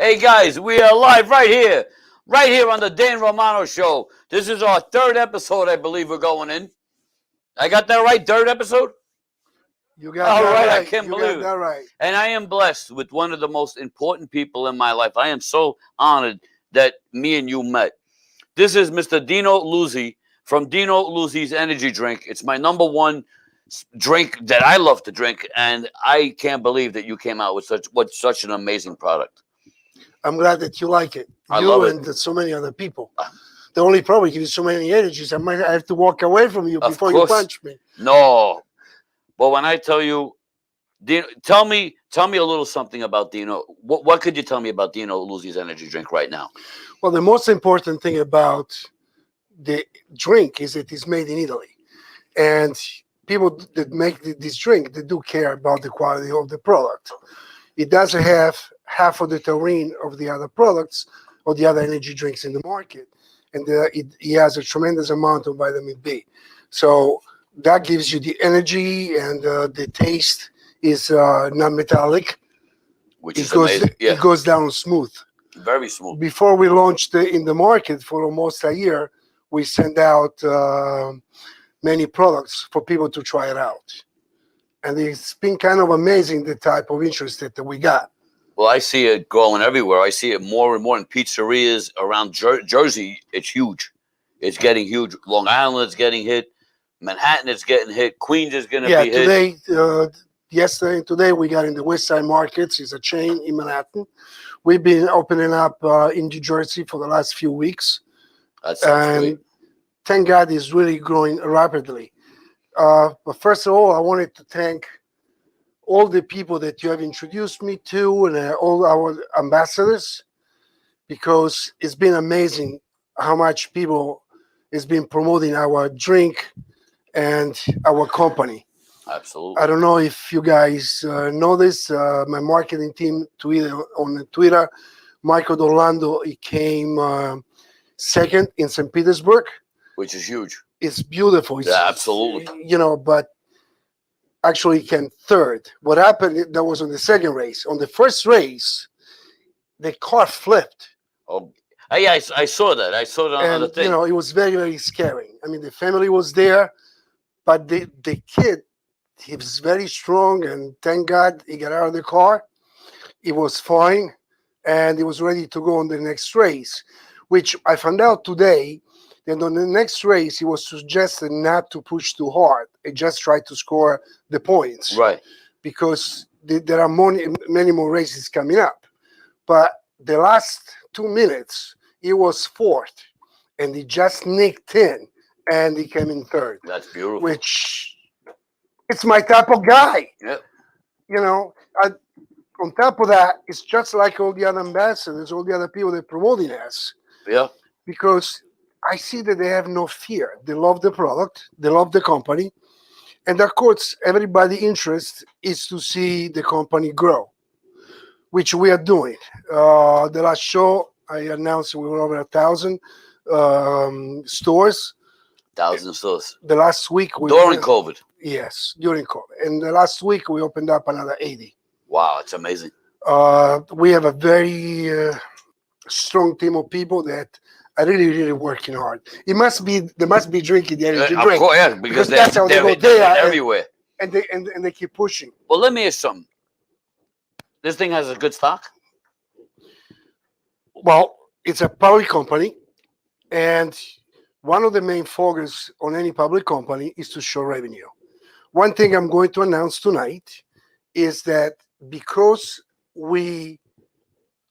Hey guys, we are live right here on the Dan Romano Show. This is our third episode, I believe we're going in. I got that right, third episode? You got All that right, I right. can't You believe got it. that right. And I am blessed with one of the most important people in my life. I am so honored that me and you met. This is Mr. Dino Luzzi from Dino Luzzi's energy drink. It's my number one drink that I love to drink, and I can't believe that you came out with such an amazing product. I'm glad that you like it. I You love it. and so many other people. The only problem gives you so many energies. I might have to walk away from you Of before you course. punch me. No, but when I tell you, Dino, tell me a little something about Dino. What could you tell me about Dino Luzzi's energy drink right now? Well, the most important thing about the drink is that it's made in Italy. And people that make this drink, they do care about the quality of the product. It doesn't have half of the taurine of the other products or the other energy drinks in the market. And it has a tremendous amount of vitamin B. So that gives you the energy, and the taste is non-metallic. Which is amazing. Yeah, It goes down smooth. very smooth. Before we launched in the market for almost a year, we sent out many products for people to try it out. And it's been kind of amazing the type of interest that we got. Well, I see it growing everywhere. I see it more and more in pizzerias around Jersey. It's huge. It's getting huge. Long Island's getting hit. Manhattan is getting hit. Queens is going to be hit. Today, yesterday and today, we got in the West Side Markets. It's a chain in Manhattan. We've been opening up in New Jersey for the last few weeks. That's great. Thank God it's really growing rapidly. But first of all, I wanted to thank all the people that you have introduced me to, and all our ambassadors, because it's been amazing how much people has been promoting our drink and our company. Absolutely. I don't know if you guys know this. My marketing team on Twitter, Michael D'Orlando, he came second in St. Petersburg. Which is huge. It's beautiful. Yeah, absolutely. But actually came third. What happened, that was on the second race. On the first race, the car flipped. Oh, yeah, I saw that. I saw that on the thing. It was very, very scary. I mean, the family was there, but the kid, he was very strong, and thank God he got out of the car. He was fine, and he was ready to go on the next race, which I found out today that on the next race, he was suggested not to push too hard and just try to score the points. Right. Because there are many more races coming up. But the last 2 minutes, he was fourth, and he just nicked in, and he came in third. That's beautiful. Which, it's my type of guy. Yep. On top of that, it's just like all the other ambassadors, all the other people that are promoting us. Yeah. Because I see that they have no fear. They love the product. They love the company. And of course, everybody's interest is to see the company grow, which we are doing. The last show, I announced we were over 1,000 stores. 1,000 stores. The last week. During COVID. Yes, during COVID. And the last week, we opened up another 80. Wow, it's amazing. We have a very strong team of people that are really, really working hard. They must be drinking the energy drink. Of course, yeah, because that's how they go. They're everywhere. And they keep pushing. Well, let me ask you something. This thing has a good stock? Well, it's a public company, and one of the main focus on any public company is to show revenue. One thing I'm going to announce tonight is that because we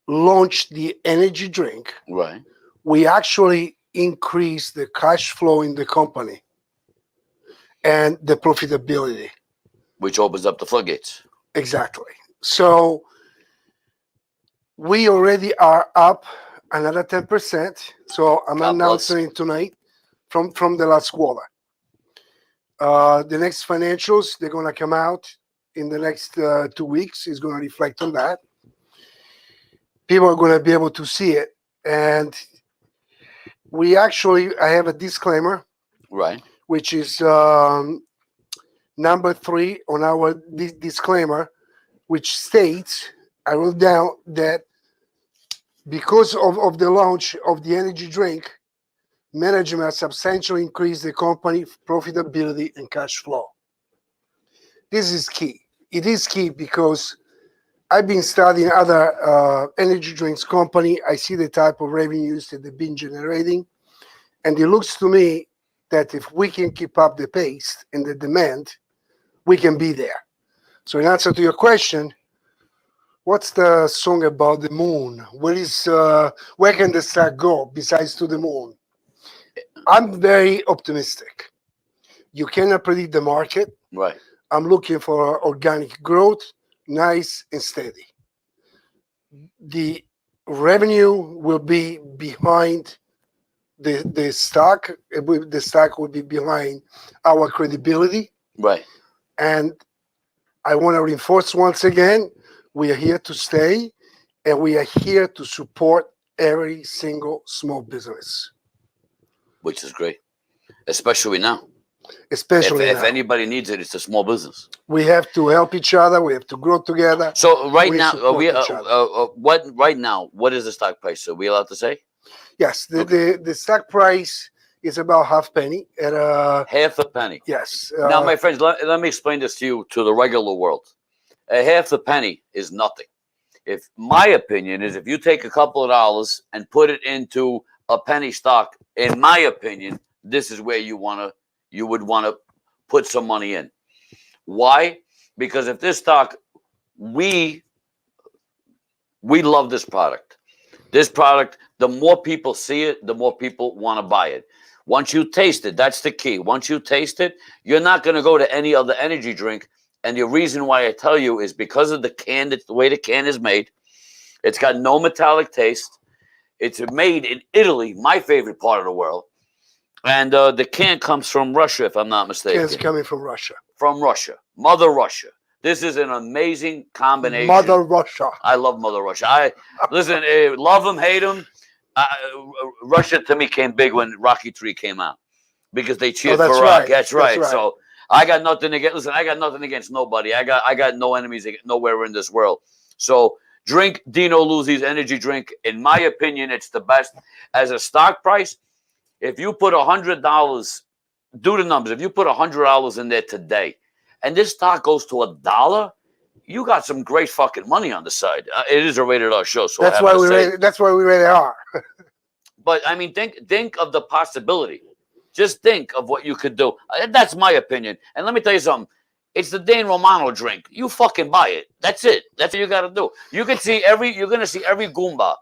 launched the energy drink, right, we actually increased the cash flow in the company and the profitability. Which opens up the floodgates. Exactly. So we already are up another 10%. So I'm announcing tonight from the last quarter. The next financials, they're going to come out in the next 2 weeks. Is going to reflect on that. People are going to be able to see it. And I have a disclaimer. Right. Which is number 3 on our disclaimer, which states, I wrote down that Because of the launch of the energy drink, management substantially increased the company profitability and cash flow. This is key. It is key because I've been studying other energy drinks company. I see the type of revenues that they've been generating, and it looks to me that if we can keep up the pace and the demand, we can be there. So in answer to your question, what's the song about the moon? Where can the stock go besides to the moon? I'm very optimistic. You cannot predict the market. Right. I'm looking for organic growth, nice and steady. The revenue will be behind the stock. The stock will be behind our credibility. Right. And I want to reinforce once again, we are here to stay, and we are here to support every single small business. Which is great, especially now. Especially If now. anybody needs it, it's a small business. We have to help each other. We have to grow together. So right We now, support each other. what is the stock price? Are we allowed to say? Yes, Okay. the stock price is about half penny. At Half a penny. yes. Now, my friends, let me explain this to you, to the regular world. A half a penny is nothing. If my opinion is, if you take a couple of dollars and put it into a penny stock, in my opinion, this is where you would want to put some money in. Why? Because if this stock, we love this product. This product, the more people see it, the more people want to buy it. Once you taste it, that's the key. Once you taste it, you're not going to go to any other energy drink. And the reason why I tell you is because of the can, the way the can is made. It's got no metallic taste. It's made in Italy, my favorite part of the world. And the can comes from Russia, if I'm not mistaken. It's coming from Russia. From Russia. Mother Russia. This is an amazing combination. Mother Russia. I love Mother Russia. Listen, love them, hate them. Russia to me came big when Rocky III came out because they cheered for Rocky. Right. That's right. So I got nothing against. Listen, I got nothing against nobody. I got no enemies nowhere in this world. So drink Dino Luzzi's energy drink. In my opinion, it's the best. As a stock price, if you put $100, do the numbers. If you put $100 in there today, and this stock goes to $1, you got some great fucking money on the side. It is a rated R show, so that's why we really are. But I mean, think of the possibility. Just think of what you could do. That's my opinion. And let me tell you something. It's the Dan Romano drink. You fucking buy it. That's it. That's what you got to do. You're going to see every Goomba.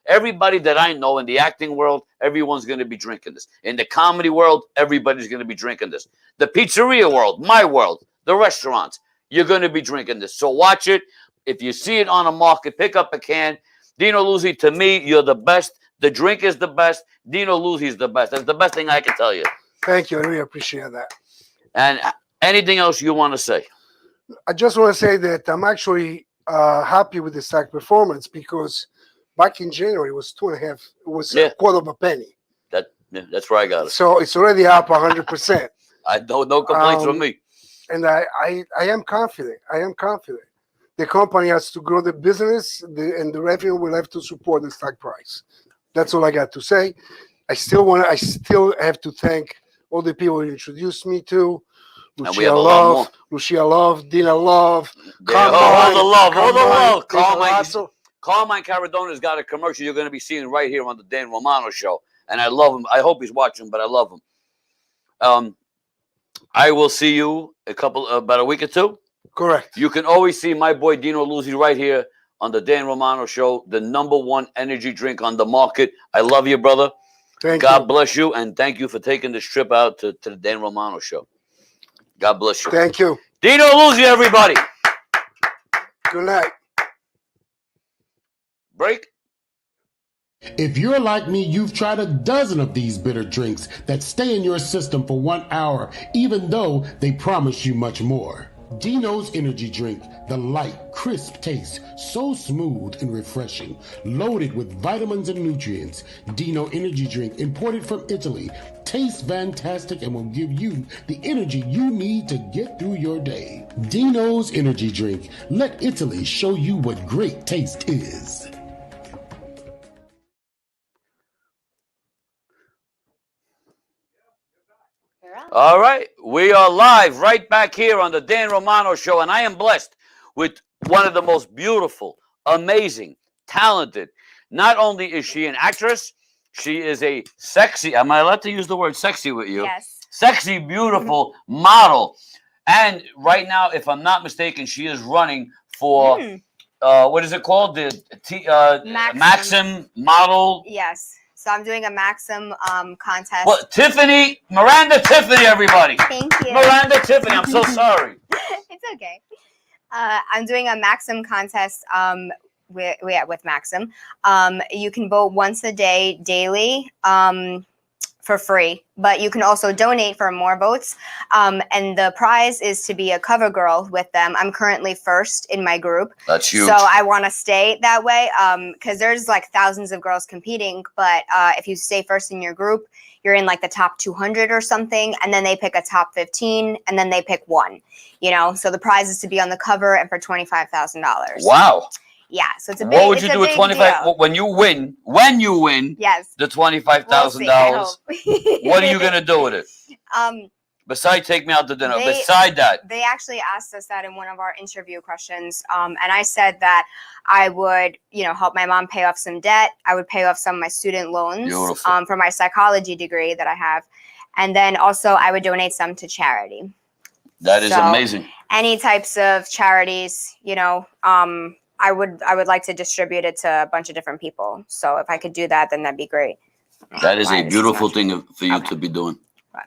Everybody that I know in the acting world, everyone's going to be drinking this. In the comedy world, everybody's going to be drinking this. The pizzeria world, my world, the restaurants, you're going to be drinking this. So watch it. If you see it on a market, pick up a can. Dino Luzzi, to me, you're the best. The drink is the best. Dino Luzzi is the best. That's the best thing I can tell you. Thank you. I really appreciate that. And anything else you want to say? I just want to say that I'm actually happy with the stock performance because back in January it was 2.5. It was a quarter of a penny. That's where I got it. So it's already up 100%. I no complaints from me. And I am confident. I am confident. The company has to grow the business, and the revenue will have to support the stock price. That's all I got to say. I still have to thank all the people you introduced me to. Lucia Love, Dina Love. All the love. Carmine Caradona's got a commercial you're going to be seeing right here on the Dan Romano Show. And I love him. I hope he's watching, but I love him. I will see you about a week or two. Correct. You can always see my boy Dino Luzzi right here on the Dan Romano Show, the #1 energy drink on the market. I love you, brother. God bless you, and thank you for taking this trip out to the Dan Romano Show. God bless you. Thank you. Dino Luzzi, everybody. Good night. Break. If you're like me, you've tried a dozen of these bitter drinks that stay in your system for 1 hour, even though they promise you much more. Dino's energy drink, the light, crisp taste, so smooth and refreshing, loaded with vitamins and nutrients. Dino energy drink, imported from Italy, tastes fantastic and will give you the energy you need to get through your day. Dino's energy drink, let Italy show you what great taste is. All right. We are live right back here on the Dan Romano Show, and I am blessed with one of the most beautiful, amazing, talented. Not only is she an actress, she is a sexy, am I allowed to use the word sexy with you? Yes. Sexy, beautiful model. And right now, if I'm not mistaken, she is running for, what is it called? The Maxim model. Yes. So I'm doing a Maxim contest. Well, Tiffany, Miranda Tiffany, everybody. Thank you. Miranda Tiffany, I'm so sorry. It's okay. I'm doing a Maxim contest with Maxim. You can vote once a day, daily, for free, but you can also donate for more votes. And the prize is to be a cover girl with them. I'm currently first in my group. That's huge. So I want to stay that way because there's like thousands of girls competing. But if you stay first in your group, you're in like the top 200 or something. And then they pick a top 15 and then they pick one, you know. So the prize is to be on the cover and for $25,000. Wow. Yeah, so it's a big. What would you do with 25 when you win? When you win, yes, the $25,000. What are you gonna do with it? Besides take me out to dinner. Beside that, they actually asked us that in one of our interview questions, and I said that I would, you know, help my mom pay off some debt. I would pay off some of my student loans for my psychology degree that I have, and then also I would donate some to charity. That is amazing. Any types of charities, you know. I would like to distribute it to a bunch of different people. So if I could do that, then that'd be great. That is a beautiful thing for you to be doing.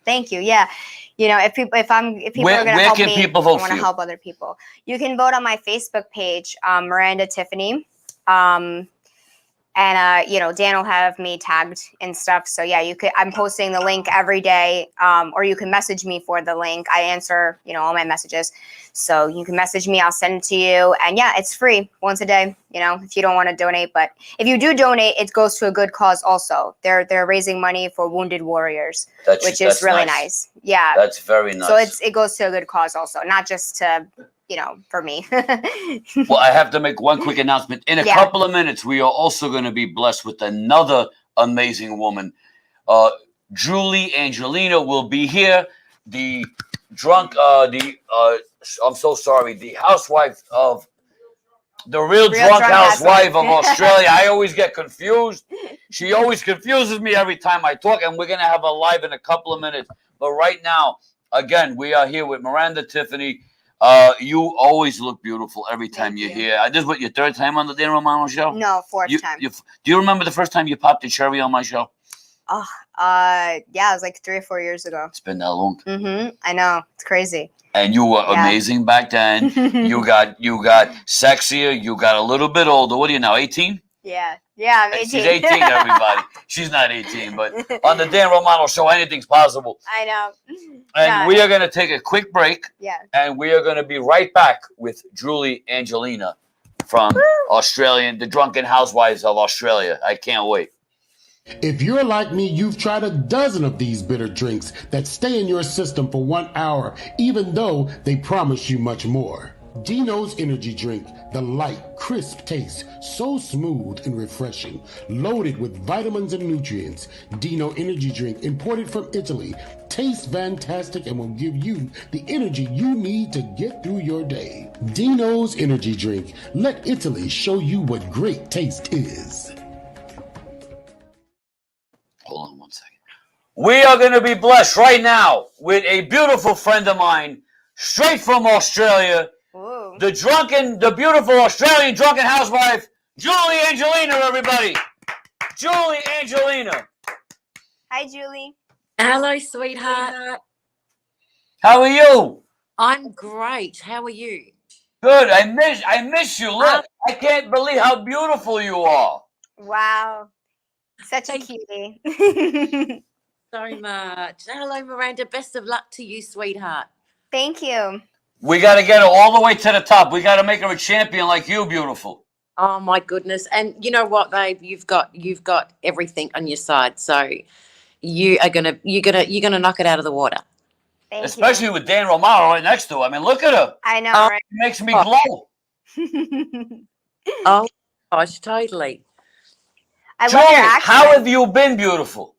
Thank you. Yeah, you know, if people are going to help me, I want to help other people. You can vote on my Facebook page, Miranda Tiffany. And you know, Dan will have me tagged and stuff. So yeah, you could. I'm posting the link every day, or you can message me for the link. I answer, you know, all my messages. So you can message me. I'll send it to you. And yeah, it's free once a day. You know, if you don't want to donate, but if you do donate, it goes to a good cause. Also, they're raising money for wounded warriors, which is really nice. Yeah, that's very nice. So it goes to a good cause also, not just to, you know, for me. Well, I have to make one quick announcement. In a couple of minutes, we are also going to be blessed with another amazing woman. Julie Angelina will be here. The I'm so sorry, the housewife of the real drunk housewife of Australia. I always get confused. She always confuses me every time I talk, and we're going to have a live in a couple of minutes. But right now, again, we are here with Miranda Tiffany. You always look beautiful every time you're here. This was your third time on the Dan Romano Show? No, fourth time. Do you remember the first time you popped a cherry on my show? Oh, yeah, it was like 3 or 4 years ago. It's been that long. I know, it's crazy. And you were amazing back then. You got sexier. You got a little bit older. What are you now? 18? Yeah, I'm 18. She's 18, everybody. She's not 18, but on the Dan Romano Show, anything's possible. I know. And we are going to take a quick break. Yeah. And we are going to be right back with Julie Angelina from the Drunken Housewives of Australia. I can't wait. If you're like me, you've tried a dozen of these bitter drinks that stay in your system for 1 hour, even though they promise you much more. Dino's energy drink, the light, crisp taste, so smooth and refreshing, loaded with vitamins and nutrients. Dino energy drink, imported from Italy, tastes fantastic and will give you the energy you need to get through your day. Dino's energy drink, let Italy show you what great taste is. Hold on one second. We are going to be blessed right now with a beautiful friend of mine, straight from Australia. Ooh. The beautiful Australian drunken housewife, Julie Angelina, everybody. Julie Angelina. Hi, Julie. Hello, sweetheart. How are you? I'm great. How are you? Good. I miss you. Look, I can't believe how beautiful you are. Wow. Such a cutie. So much. Hello, Miranda. Best of luck to you, sweetheart. Thank you. We got to get her all the way to the top. We got to make her a champion like you, beautiful. Oh my goodness! And you know what, babe? You've got everything on your side. So you're gonna knock it out of the water. Especially with Dan Romano right next to her. I mean, look at her. I know, right? It makes me glow. Oh gosh, totally. I love your accent. How have you been, beautiful?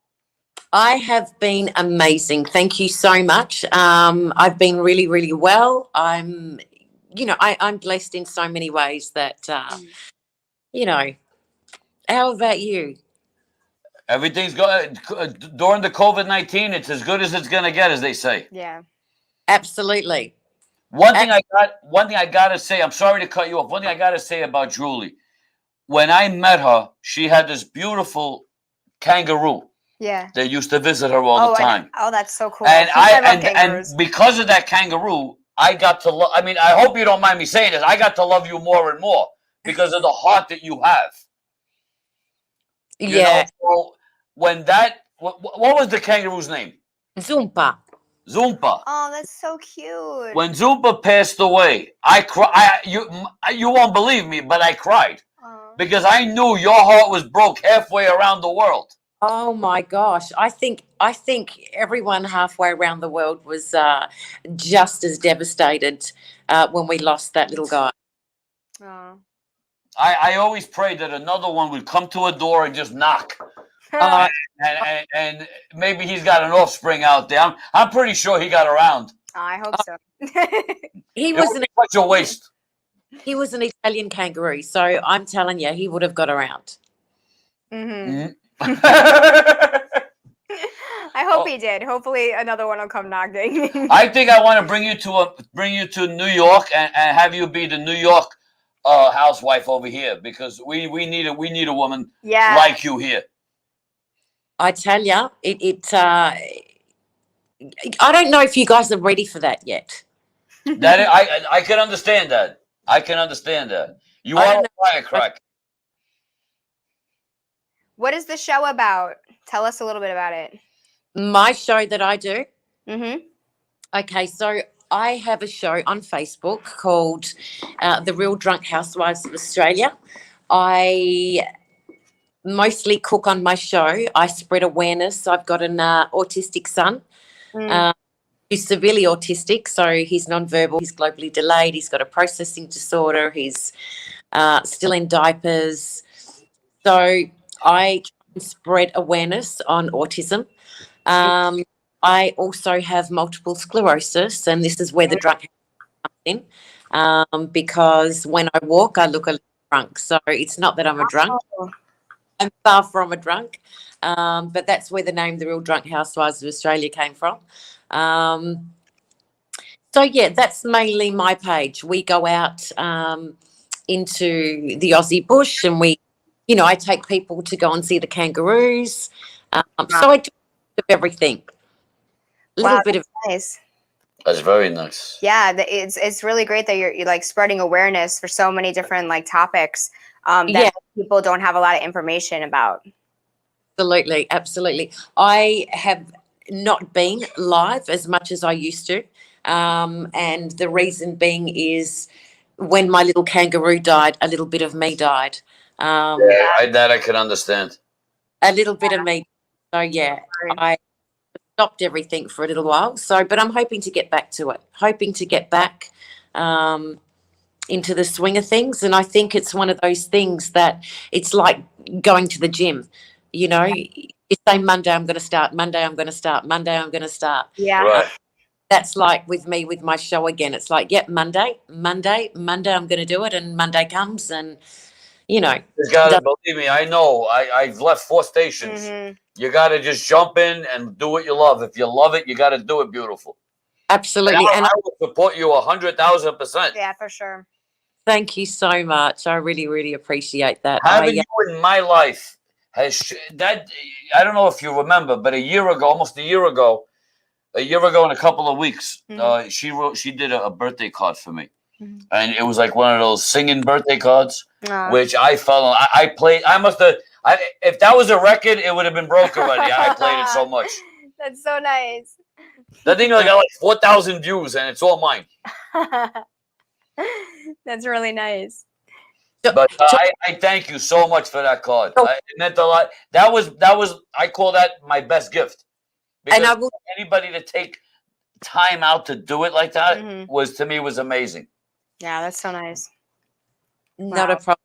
I have been amazing. Thank you so much. I've been really, really well. I'm blessed in so many ways that, how about you? Everything's going during the COVID-19. It's as good as it's gonna get, as they say. Yeah. Absolutely. One thing I gotta say. I'm sorry to cut you off. One thing I gotta say about Julie. When I met her, she had this beautiful kangaroo Yeah. that used to visit her all the time. Oh, that's so cool. And I love and kangaroos. because of that kangaroo, I got to love. I mean, I hope you don't mind me saying this. I got to love you more and more because of the heart that you have. You know, so when what was the kangaroo's name? Zumpa. Zumpa. Oh, that's so cute. When Zumpa passed away, you won't believe me, but I cried because I knew your heart was broke halfway around the world. Oh my gosh. I think everyone halfway around the world was just as devastated when we lost that little guy. Oh. I always prayed that another one would come to a door and just knock. And maybe he's got an offspring out there. I'm pretty sure he got around. I hope so. He was such a waste. He was an Italian kangaroo, so I'm telling you, he would have got around. Mm-hmm. I hope he did. Hopefully, another one will come knocking. I think I want to bring you to New York and have you be the New York housewife over here because we need a woman like you here. I tell you, I don't know if you guys are ready for that yet. I can understand that. I can understand that. You are a firecracker. What is the show about? Tell us a little bit about it. My show that I do? Mm-hmm. Okay, so I have a show on Facebook called The Real Drunk Housewives of Australia. I mostly cook on my show. I spread awareness. I've got an autistic son who's severely autistic, so he's nonverbal, he's globally delayed, he's got a processing disorder, he's still in diapers. So I spread awareness on autism. I also have multiple sclerosis, and this is where the drunk comes in, because when I walk, I look a little drunk. So it's not that I'm a drunk. I'm far from a drunk, but that's where the name The Real Drunk Housewives of Australia came from. So, yeah, that's mainly my page. We go out into the Aussie bush and I take people to go and see the kangaroos. So I do everything. Nice. That's very nice. Yeah, it's really great that you're like spreading awareness for so many different like topics that people don't have a lot of information about. Absolutely. I have not been live as much as I used to, and the reason being is when my little kangaroo died, a little bit of me died. That I can understand. A little bit of me. So yeah, I stopped everything for a little while. So, but I'm hoping to get back to it. Hoping to get back into the swing of things, and I think it's one of those things that it's like going to the gym. You know, you say Monday I'm going to start. Monday I'm going to start. Monday I'm going to start. Yeah. Right. That's like with me with my show again. It's like, yep, Monday I'm going to do it, and Monday comes, and you know. You gotta believe me. I know. I've left 4 stations. Mm-hmm. You gotta just jump in and do what you love. If you love it, you gotta do it beautiful. Absolutely, and I will support you 100,000%. Yeah, for sure. Thank you so much. I really, really appreciate that. Having you in my life that I don't know if you remember, but almost a year ago, in a couple of weeks, she did a birthday card for me. And it was like one of those singing birthday cards, which I fell on. I played. If that was a record, it would have been broke already. I played it so much. That's so nice. That thing got like 4,000 views, and it's all mine. That's really nice. But I thank you so much for that card. It meant a lot. That was I call that my best gift. Because anybody to take time out to do it like that was to me was amazing. Yeah, that's so nice. Not a problem.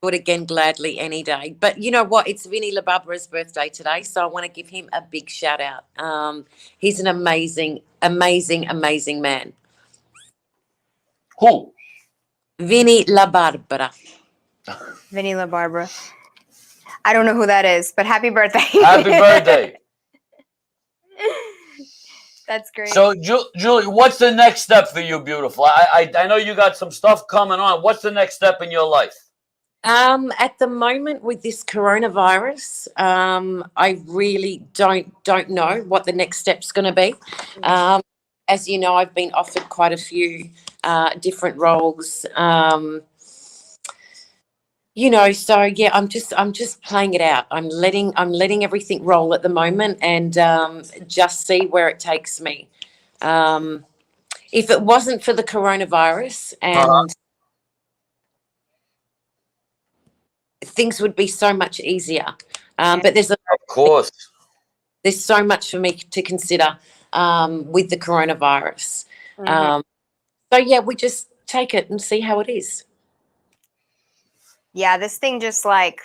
Do it again gladly any day. But you know what? It's Vinny LaBarbera's birthday today, so I want to give him a big shout out. He's an amazing, amazing, amazing man. Who? Vinny LaBarbera. Vinny LaBarbera. I don't know who that is, but happy birthday. Happy birthday. That's great. So, Julie, what's the next step for you, beautiful? I know you got some stuff coming on. What's the next step in your life? At the moment with this coronavirus, I really don't know what the next step's going to be. As you know, I've been offered quite a few different roles. You know, so yeah, I'm just playing it out. I'm letting everything roll at the moment, and just see where it takes me. If it wasn't for the coronavirus and things would be so much easier. But there's Of course. there's so much for me to consider with the coronavirus. So yeah, we just take it and see how it is. Yeah, this thing just like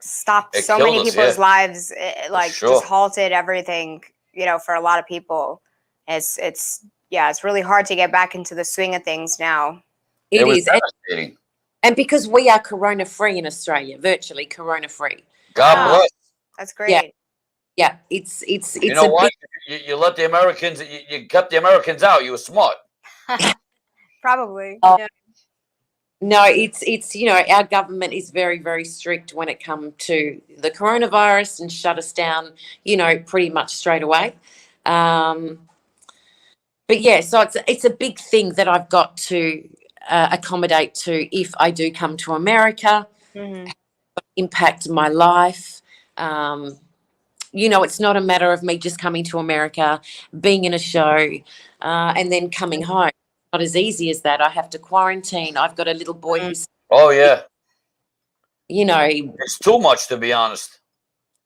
stopped It so killed many us, people's yeah. lives. Like Sure. just halted everything, you know, for a lot of people. It's really hard to get back into the swing of things now. It was It is, devastating. and because we are corona free in Australia, virtually corona free. God Wow. bless. That's great. Yeah, it's You know a what? big, You let the Americans, you kept the Americans out. You were smart. Probably. Oh. Yeah. no, it's you know, our government is very, very strict when it comes to the coronavirus and shut us down, you know, pretty much straight away. But yeah, so it's a big thing that I've got to accommodate to if I do come to America, Mhm. impact my life. You know, it's not a matter of me just coming to America, being in a show, and then coming home. Not as easy as that. I have to quarantine. I've got a little boy who's, Oh yeah, you know, it's too much to be honest.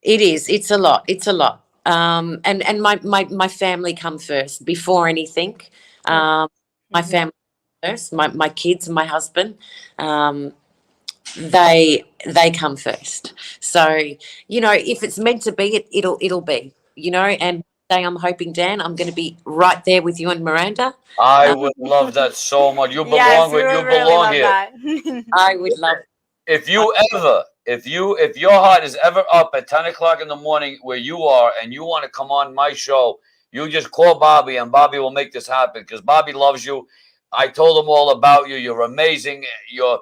it is. It's a lot. It's a lot. And my family come first before anything. My Mhm. family first. My kids and my husband. They come first. So you know, if it's meant to be, it'll be. You know, and one day I'm hoping, Dan, I'm going to be right there with you and Miranda. I would love that so much. You belong Yes, we with. would You really belong love here. that. I would love. If your heart is ever up at 10 o'clock in the morning where you are and you want to come on my show, you just call Bobby and Bobby will make this happen because Bobby loves you. I told him all about you. You're amazing. You're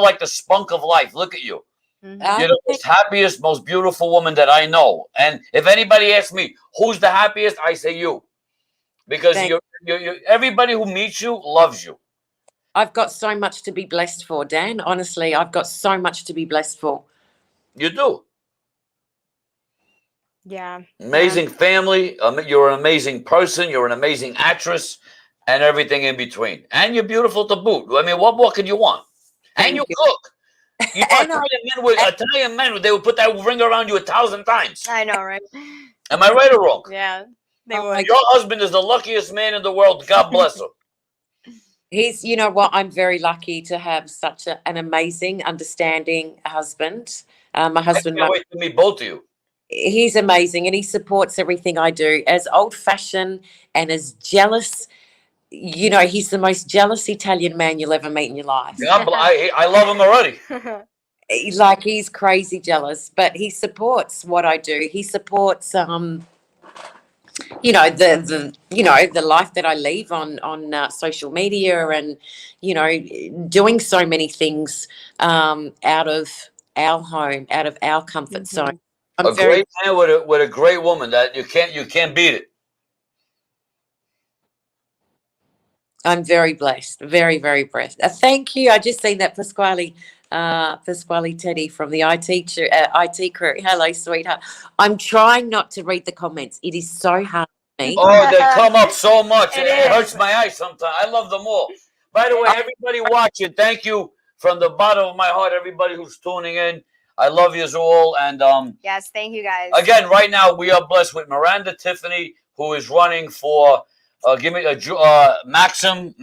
like the spunk of life. Look at you. Mhm. You're the most happiest, most beautiful woman that I know. And if anybody asks me who's the happiest, I say you, because Thank- you're everybody who meets you loves you. I've got so much to be blessed for, Dan. Honestly, I've got so much to be blessed for. You do. Yeah. Amazing family. You're an amazing person. You're an amazing actress, and everything in between. And you're beautiful to boot. I mean, what more could you want? And Thank you you. cook. You know, And Italian men, they would put that ring around you 1,000 times. I know, right? Am I right or wrong? Yeah. They Oh would. my Your husband is the luckiest man in the world. God bless him. He's, you know what, I'm very lucky to have such an amazing, understanding husband. My I husband, can't wait to meet both of you. he's amazing and he supports everything I do. As old fashioned and as jealous, you know, he's the most jealous Italian man you'll ever meet in your life. I love him already. Like he's crazy jealous, but he supports what I do. He supports, you know, the life that I live on social media, and you know, doing so many things out of our home, out of our comfort zone. I'm A very great man with a great woman that you can't beat it. I'm very blessed, very, very blessed. Thank you. I just seen that Pasquale Teddy from the IT crew. Hello, sweetheart. I'm trying not to read the comments. It is so hard for me. Oh, they come up so much. It It is. hurts my eyes sometimes. I love them all. By the way, everybody watching, thank you from the bottom of my heart. Everybody who's tuning in, I love you all. And Yes, thank you guys. again, right now we are blessed with Miranda Tiffany, who is running for Give me a Maxim.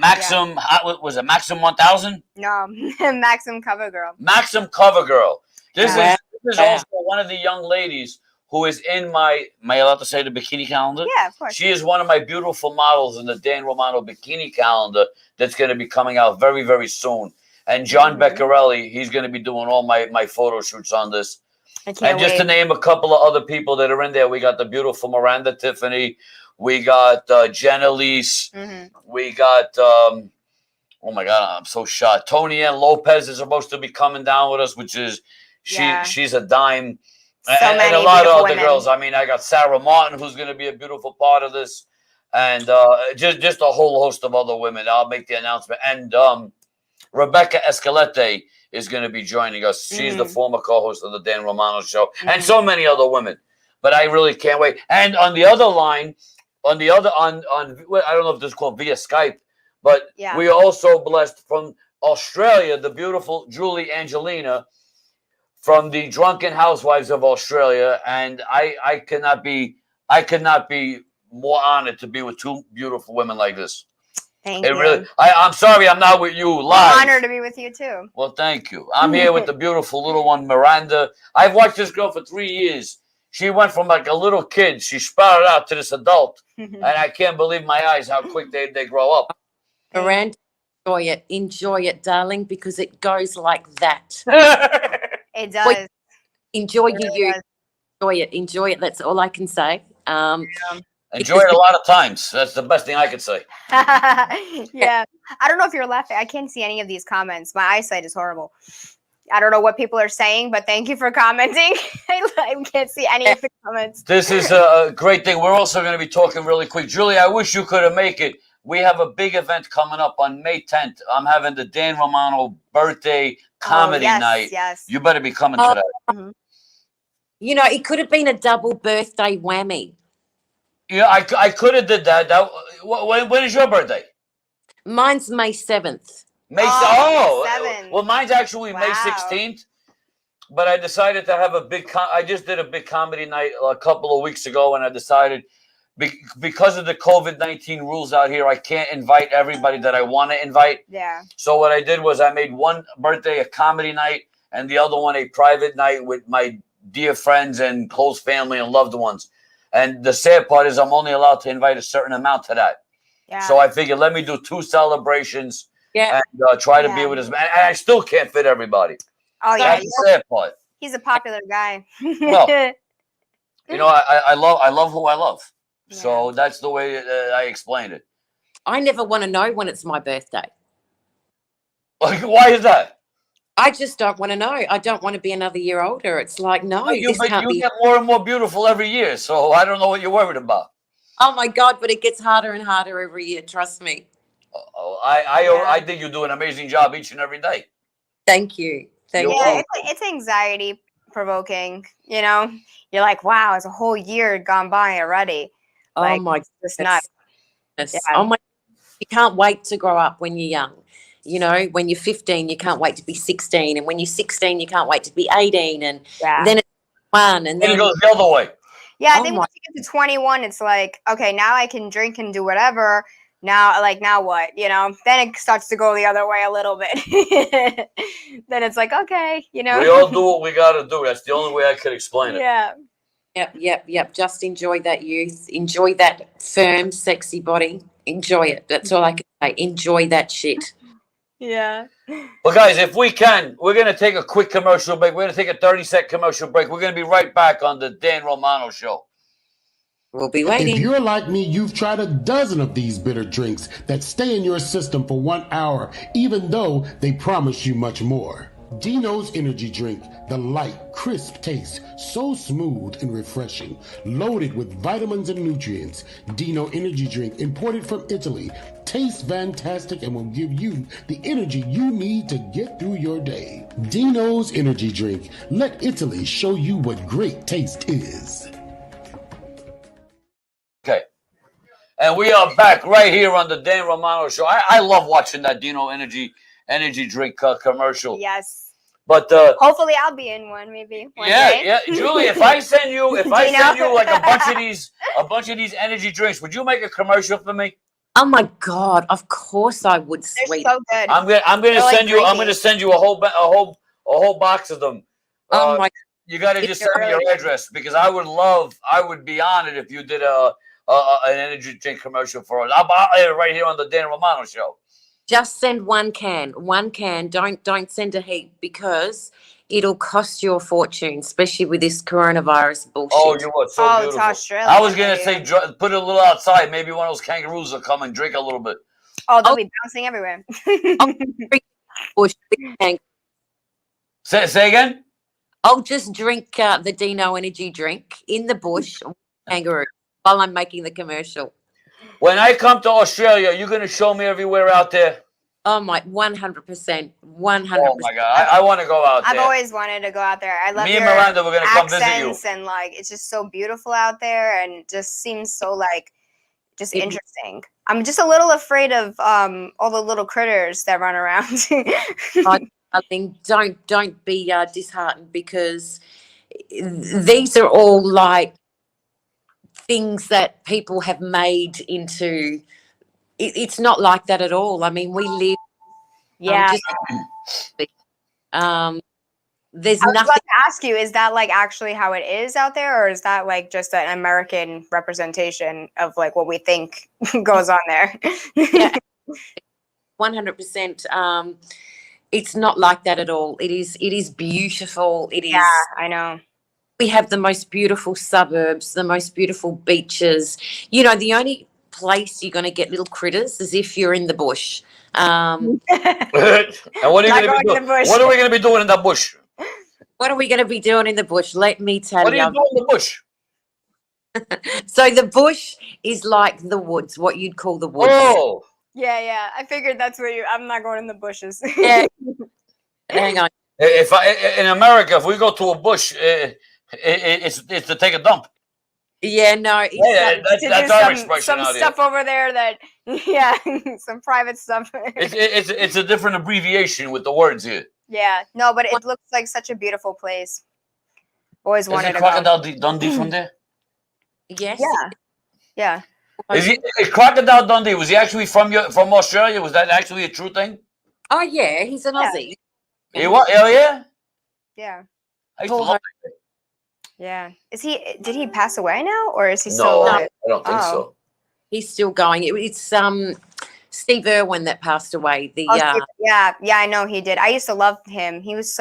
What was it? Maxim 1000. No, Maxim Cover Girl. Maxim Cover Girl. This Yeah. is also one of the young ladies who is in my. Am I allowed to say the bikini calendar? Yeah, of course. She is one of my beautiful models in the Dan Romano bikini calendar that's going to be coming out very, very soon. And John Beccarelli, he's going to be doing all my photo shoots on this. I can't And just to wait. name a couple of other people that are in there, we got the beautiful Miranda Tiffany. We got Jen Elise. We got, oh my God, I'm so shocked. Tony Ann Lopez is supposed to be coming down with us, which is, she's a dime. So And many a lot of beautiful other women. girls. I mean, I got Sarah Martin, who's going to be a beautiful part of this. And just a whole host of other women. I'll make the announcement. And Rebecca Escalete is going to be joining us. She's the former co-host of the Dan Romano Show. And so many other women. But I really can't wait. And on the other line, on I don't know if this is called via Skype, but we are also blessed from Australia, the beautiful Julie Angelina from the Drunken Housewives of Australia. And I could not be more honored to be with two beautiful women like this. Thank you. Really, I'm sorry I'm not with you live. I'm honored to be with you too. Well, thank you. I'm here with the beautiful little one, Miranda. I've watched this girl for 3 years. She went from like a little kid. She sprouted out to this adult. And I can't believe my eyes how quick they grow up. Miranda, enjoy it, darling, because it goes like that. It does. Enjoy It really you. does. Enjoy it. That's all I can say. Enjoy it a lot of times. That's the best thing I could say. Yeah. I don't know if you're laughing. I can't see any of these comments. My eyesight is horrible. I don't know what people are saying, but thank you for commenting. I can't see any of the comments. This is a great thing. We're also going to be talking really quick. Julie, I wish you could have make it. We have a big event coming up on May 10th. I'm having the Dan Romano birthday comedy night. Yes. You better be coming to that. You know, it could have been a double birthday whammy. Yeah, I could have did that. When is your birthday? Mine's May 7th. May 7th. Well, mine's actually May 16th. But I decided to have a big. I just did a big comedy night a couple of weeks ago, and I decided because of the COVID-19 rules out here, I can't invite everybody that I want to invite. Yeah. So what I did was I made one birthday a comedy night, and the other one a private night with my dear friends and close family and loved ones. And the sad part is I'm only allowed to invite a certain amount to that. Yeah. So I figured let me do 2 celebrations and try to be with as many. And I still can't fit everybody. Oh yeah. That's the sad part. He's a popular guy. Well, you know, I love who I love. So that's the way I explained it. I never want to know when it's my birthday. Like, why is that? I just don't want to know. I don't want to be another year older. It's like, no, You this can't be. get more and more beautiful every year. So I don't know what you're worried about. Oh my God, but it gets harder and harder every year. Trust me. I think you do an amazing job each and every day. Thank you. Thank you. Yeah, it's anxiety provoking. You know, you're like, wow, it's a whole year gone by already. Oh Like, my it's nuts. goodness. Yeah. Oh my, you can't wait to grow up when you're young. You know, when you're 15, you can't wait to be 16. And when you're 16, you can't wait to be 18. And then it's 1. And Then then it goes the other way. Yeah, I Oh think my- once you get to 21, it's like, okay, now I can drink and do whatever. Now what? You know, then it starts to go the other way a little bit. Then it's like, okay, you know. We all do what we got to do. That's the only way I could explain it. Yeah. Yep. Just enjoy that youth. Enjoy that firm, sexy body. Enjoy it. That's all I can say. Enjoy that shit. Yeah. Well, guys, if we can, we're going to take a quick commercial break. We're going to take a 30-second commercial break. We're going to be right back on the Dan Romano Show. We'll be waiting. If you're like me, you've tried a dozen of these bitter drinks that stay in your system for 1 hour, even though they promise you much more. Dino's energy drink, the light, crisp taste, so smooth and refreshing, loaded with vitamins and nutrients. Dino energy drink, imported from Italy, tastes fantastic and will give you the energy you need to get through your day. Dino's energy drink, let Italy show you what great taste is. Okay. And we are back right here on the Dan Romano Show. I love watching that Dino energy drink commercial. Yes. But Hopefully I'll be in one maybe one day. yeah, Julie, if I send you Dino. like a bunch of these energy drinks, would you make a commercial for me? Oh my God! Of course I would, They're sweet. so good. I'm gonna They're like send you. I'm gonna drinking. send you a whole box of them. Oh my! You got to It's just send me really your good. address because I would be honored if you did an energy drink commercial for us. I'll right here on the Dan Romano Show. Just send one can. One can. Don't send a heap because it'll cost you a fortune, especially with this coronavirus bullshit. Oh, you were so Oh, it's beautiful. Australia. I was gonna say yeah. put it a little outside. Maybe one of those kangaroos will come and drink a little bit. Oh, they'll Oh. be bouncing everywhere. Bush with can- Say again. I'll just drink the Dino energy drink in the bush with kangaroo while I'm making the commercial. When I come to Australia, you're gonna show me everywhere out there. Oh my, 100%, 100%. Oh my God, I want to go out I've there. always wanted to go out there. I love Me and your Miranda, we're gonna come visit you. accents and like it's just so beautiful out there and just seems so like just It- interesting. I'm just a little afraid of all the little critters that run around. I think don't be disheartened because these are all like things that people have made into. It's not like that at all. I mean, we live. yeah. There's I was nothing. about to ask you, is that like actually how it is out there, or is that like just an American representation of like what we think goes on there? Yeah. 100%. It's not like that at all. It is beautiful. It is. Yeah, I know. We have the most beautiful suburbs, the most beautiful beaches. You know, the only place you're going to get little critters is if you're in the bush. And what are you Not gonna be going to doing? the bush. What are we gonna be doing in the bush? What are we going to be doing in the bush? Let me tell What are you you. doing in the bush? So the bush is like the woods, what you'd call the woods. Oh, Yeah. I figured that's where I'm not going in the bushes. Yeah. Hang on. if in America, if we go to a bush, it's to take a dump. Yeah, no. It's, Yeah, To that's do our expression some out stuff over there that, yeah, some private stuff. here. It's a different abbreviation with the words here. Yeah, no, but it looks like such a beautiful place. Always Is wanted it to go. Crocodile Dundee from there? yes. Yeah. Is Crocodile Dundee? Was he actually from Australia? Was that actually a true thing? Oh, yeah. He's an Yeah. Aussie. He what? Oh yeah. Yeah. I used to love it. Yeah. Did he pass away now, or is he still No, I alive? don't think Oh. so. He's still going. It's Steve Irwin that passed away. The Oh, yeah, I know he did. I used to love him. He was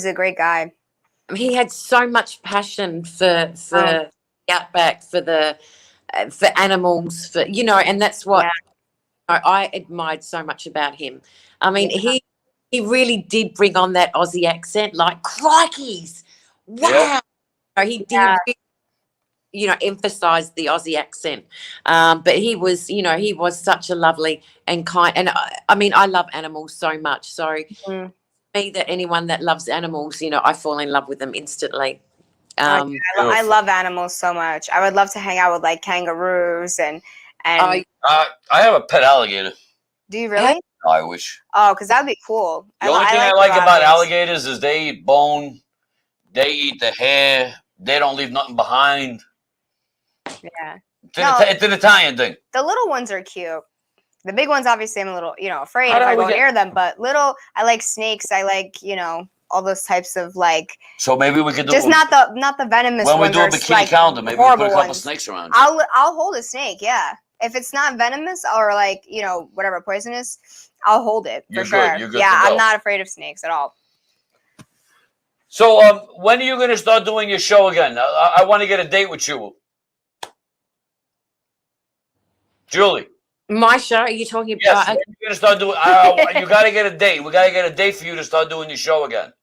a great guy. he had so much passion for the outback, for animals, for and that's what I admired so much about him. I mean, he really did bring on that Aussie accent, like crikeys, wow. Yeah. He did. Emphasize the Aussie accent, but he was such a lovely and kind, and I mean, I love animals so much. So, me, that anyone that loves animals, I fall in love with them instantly. I love animals so much. I would love to hang out with like kangaroos and. I have a pet alligator. Do you really? I wish. Oh, because that'd be cool. The only thing I like about alligators is they eat bone, they eat the hair, they don't leave nothing behind. Yeah. It's an Italian thing. The little ones are cute. The big ones, obviously, I'm a little, afraid if I go near them. But I like snakes. I like, all those types of like. So maybe we could do just not the venomous when ones. we do a bikini calendar. Maybe we put a couple ones. snakes around. I'll hold a snake. Yeah, if it's not venomous or like whatever poisonous, I'll hold it for sure. You're good yeah, to go. I'm not afraid of snakes at all. So when are you going to start doing your show again? I want to get a date with you, Julie. My show? Are you talking about? Yes, when are you going to start doing? You got to get a date. We got to get a date for you to start doing your show again.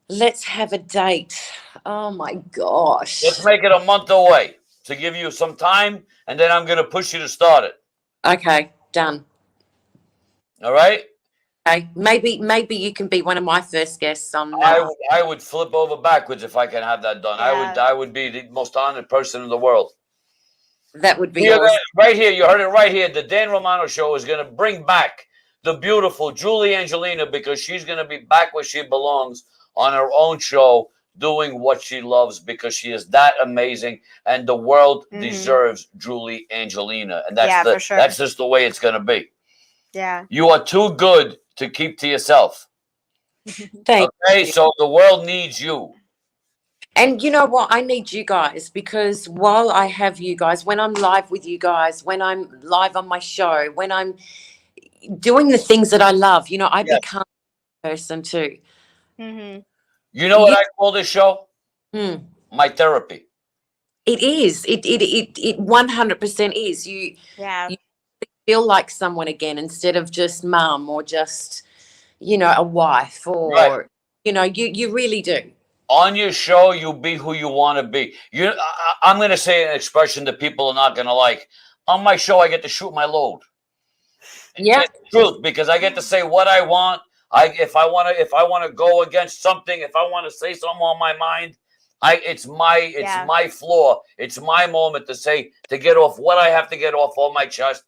Let's have a date. Oh my gosh. Let's make it a month away to give you some time, and then I'm going to push you to start it. Okay, done. All right. Okay, maybe you can be one of my first guests on. I would flip over backwards if I can have that done. Yeah. I would be the most honored person in the world. That would be awesome. Right here. You heard it right here. The Dan Romano Show is going to bring back the beautiful Julie Angelina because she's going to be back where she belongs on her own show, doing what she loves because she is that amazing, and the world Mhm. deserves Julie Angelina, and Yeah, for sure. that's just the way it's gonna be. Yeah. You are too good to keep to yourself. Thank Okay, you. so the world needs you. And you know what? I need you guys, because while I have you guys, when I'm live with you guys, when I'm live on my show, when I'm doing the things that I love, I Yes. become a person too. Mhm. You know what You- I call this show? Hmm. My therapy. It is. It 100% is. Yeah. You feel like someone again instead of just mum or just, a wife, Right. or, you really do. On your show, you be who you want to be. I'm going to say an expression that people are not going to like. On my show, I get to shoot my load. Yeah. It's the truth, because I get to say what I want. If I want to go against something, if I want to say something on my mind, it's Yeah. my floor. It's my moment to get off what I have to get off on my chest.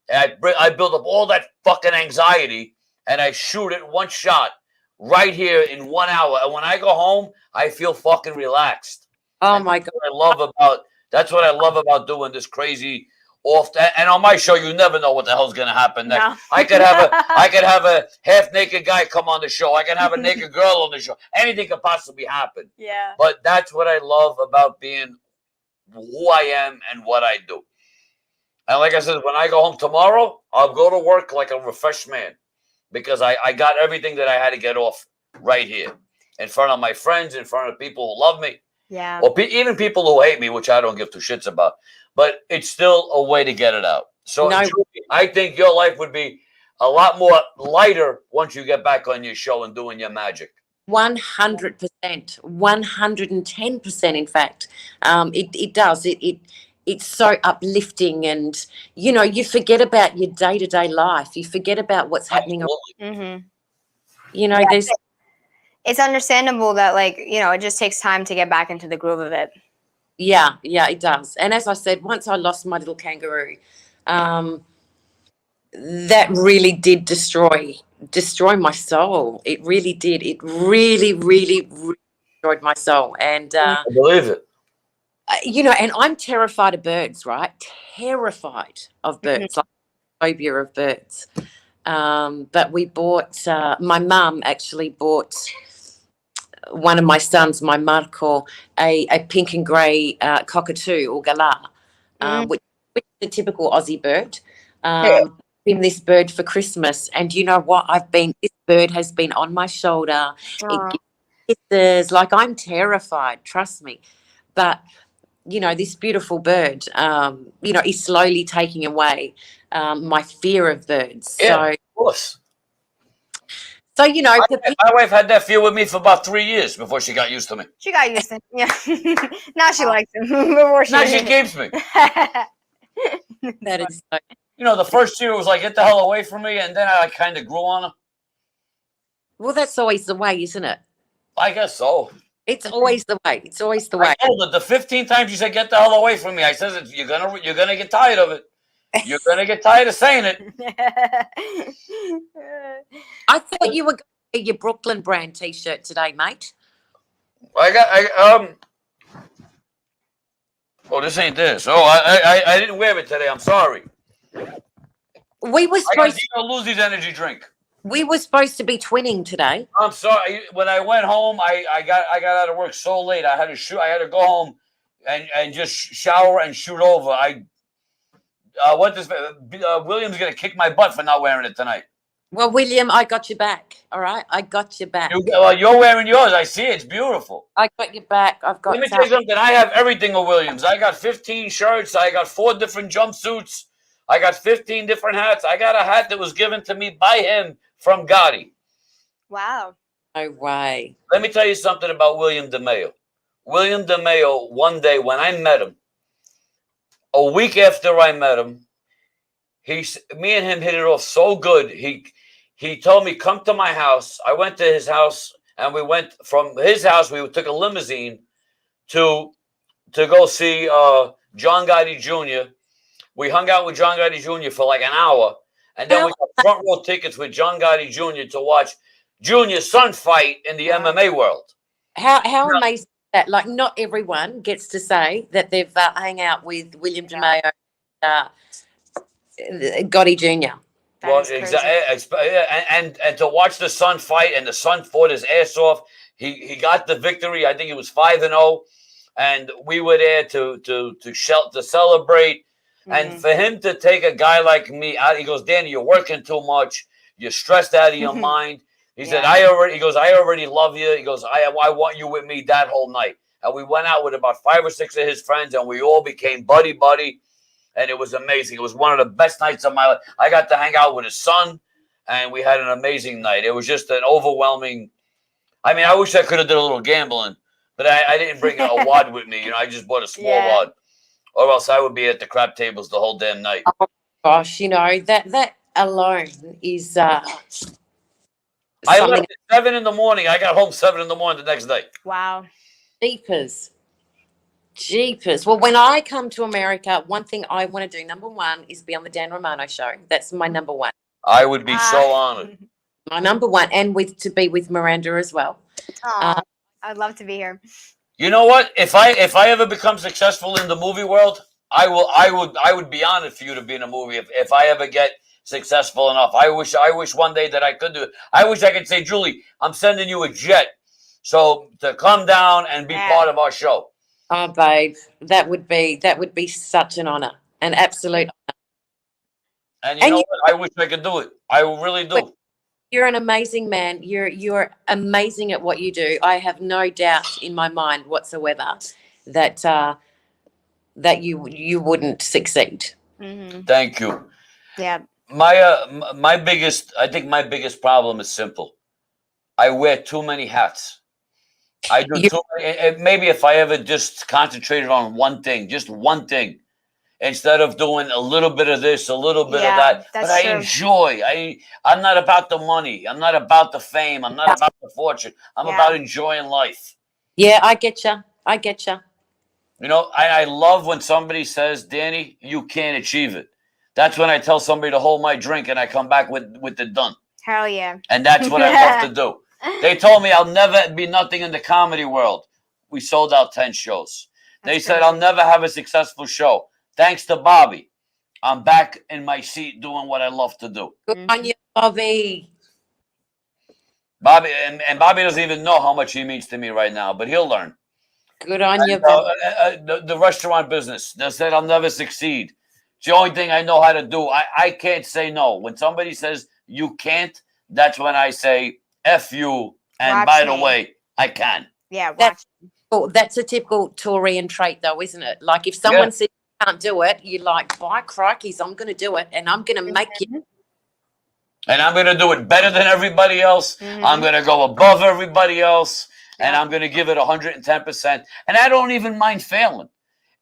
And I build up all that fucking anxiety, and I shoot it one shot right here in 1 hour. And when I go home, I feel fucking relaxed. Oh And my God. that's what I love about doing this crazy off. And on my show, you never know what the hell's gonna happen next. No. I could have a half naked guy come on the show. I can have a naked girl on the show. Anything could possibly happen. Yeah. But that's what I love about being who I am and what I do. And like I said, when I go home tomorrow, I'll go to work like a refreshed man, because I got everything that I had to get off right here in front of my friends, in front of people who love me, Yeah. or even people who hate me, which I don't give two shits about. But it's still a way to get it out. So No. Julie, I think your life would be a lot more lighter once you get back on your show and doing your magic. 100%, 110%. In fact, it does. It's so uplifting, and you forget about your day-to-day life. You forget about what's happening. Absolutely. Mhm. Yeah. There's. It's understandable that, like, it just takes time to get back into the groove of it. Yeah, it does. And as I said, once I lost my little kangaroo, that really did destroy my soul. It really did. It really, really, really destroyed my soul. And I believe it. and I'm terrified of birds, right? Terrified of birds, like phobia of birds. But we bought. My mum actually bought one of my sons, my Marco, a pink and grey cockatoo, or galah, which is the typical Aussie bird. Him this bird for Christmas, and you know what? This bird has been on my shoulder. Aw. It gives kisses. Like, I'm terrified, trust me. But this beautiful bird, is slowly taking away my fear of birds. Yeah, of course. So My wife had that fear with me for about 3 years before she got used to me. She got used to him. Yeah. Now she likes him. Before Now she keeps me. that is so. The first year it was like, get the hell away from me, and then I kind of grew on her. Well, that's always the way, isn't it? I guess so. It's always the way. It's always the way. I told her the 15 times you said, get the hell away from me. I said, you're gonna get tired of it. You're gonna get tired of saying it. I thought you were going to wear your Brooklyn brand T-shirt today, mate. Oh, this ain't this. Oh, I didn't wear it today. I'm sorry. We were I got supposed Dino Luzzi's energy drink. to be twinning today. I'm sorry. When I went home, I got out of work so late. I had to go home and just shower and shoot over. William's gonna kick my butt for not wearing it tonight. Well, William, I got your back. All right, I got your back. You're wearing yours. I see it. It's beautiful. I got your back. I've got. Let me tell you something. I have everything of Williams. I got 15 shirts. I got 4 different jumpsuits. I got 15 different hats. I got a hat that was given to me by him from Gotti. Wow. No way. Let me tell you something about William DeMeo. William DeMeo, one day when I met him, a week after I met him, me and him hit it off so good. He told me, come to my house. I went to his house, and we went from his house. We took a limousine to go see John Gotti Jr. We hung out with John Gotti Jr. for like an hour, and then we got front row tickets with John Gotti Jr. to watch Junior's son fight in the MMA world. How amazing is that? Like, not everyone gets to say that they've hung out with William DeMeo, uh, Gotti Jr. That Well, is crazy. exactly, and to watch the son fight, and the son fought his ass off. He got the victory. I think he was 5-0, and we were there to celebrate. And for him to take a guy like me out, he goes, Danny, you're working too much. You're stressed out of your mind. He said, I already love you. He goes, I want you with me that whole night. And we went out with about 5 or 6 of his friends, and we all became buddy. And it was amazing. It was one of the best nights of my life. I got to hang out with his son, and we had an amazing night. It was just an overwhelming. I mean, I wish I could have did a little gambling, but I didn't bring a wad with me. I just bought a small wad, or else I would be at the crap tables the whole damn night. Oh, gosh, that alone is I left at 7 in the morning. I got home 7 in the morning the next day. Wow. Jeepers. Well, when I come to America, one thing I want to do, number one, is be on the Dan Romano Show. That's my number one. I would be so honored. My number one, and to be with Miranda as well. I'd love to be here. You know what? If I ever become successful in the movie world, I would be honored for you to be in a movie. If I ever get successful enough, I wish one day that I could do it. I wish I could say, Julie, I'm sending you a jet, so to come down and be part of our show. Oh, babe, that would be such an honor, an absolute honor. And you know what? I wish I could do it. I really do. You're an amazing man. You're amazing at what you do. I have no doubt in my mind whatsoever that you wouldn't succeed. Thank you. Yeah. My biggest problem is simple. I wear too many hats. I do too many. Maybe if I ever just concentrated on one thing, just one thing, instead of doing a little bit of this, a little bit of that. But I enjoy. I'm not about the money. I'm not about the fame. I'm not about the fortune. I'm about enjoying life. Yeah, I get you. You know, I love when somebody says, Danny, you can't achieve it. That's when I tell somebody to hold my drink and I come back with it done. Hell yeah. And that's what I love to do. They told me I'll never be nothing in the comedy world. We sold out 10 shows. They said I'll never have a successful show. Thanks to Bobby, I'm back in my seat doing what I love to do. Good on you, Bobby. Bobby, and Bobby doesn't even know how much he means to me right now, but he'll learn. Good on you, Bobby. The restaurant business, they said I'll never succeed. It's the only thing I know how to do. I can't say no. When somebody says you can't, that's when I say F you. And by the way, I can. Yeah, that's a typical Taurian trait, though, isn't it? Like if someone says you can't do it, you're like, by crikeys, I'm going to do it, and I'm going to make you. And I'm going to do it better than everybody else. I'm going to go above everybody else, and I'm going to give it 110%. And I don't even mind failing.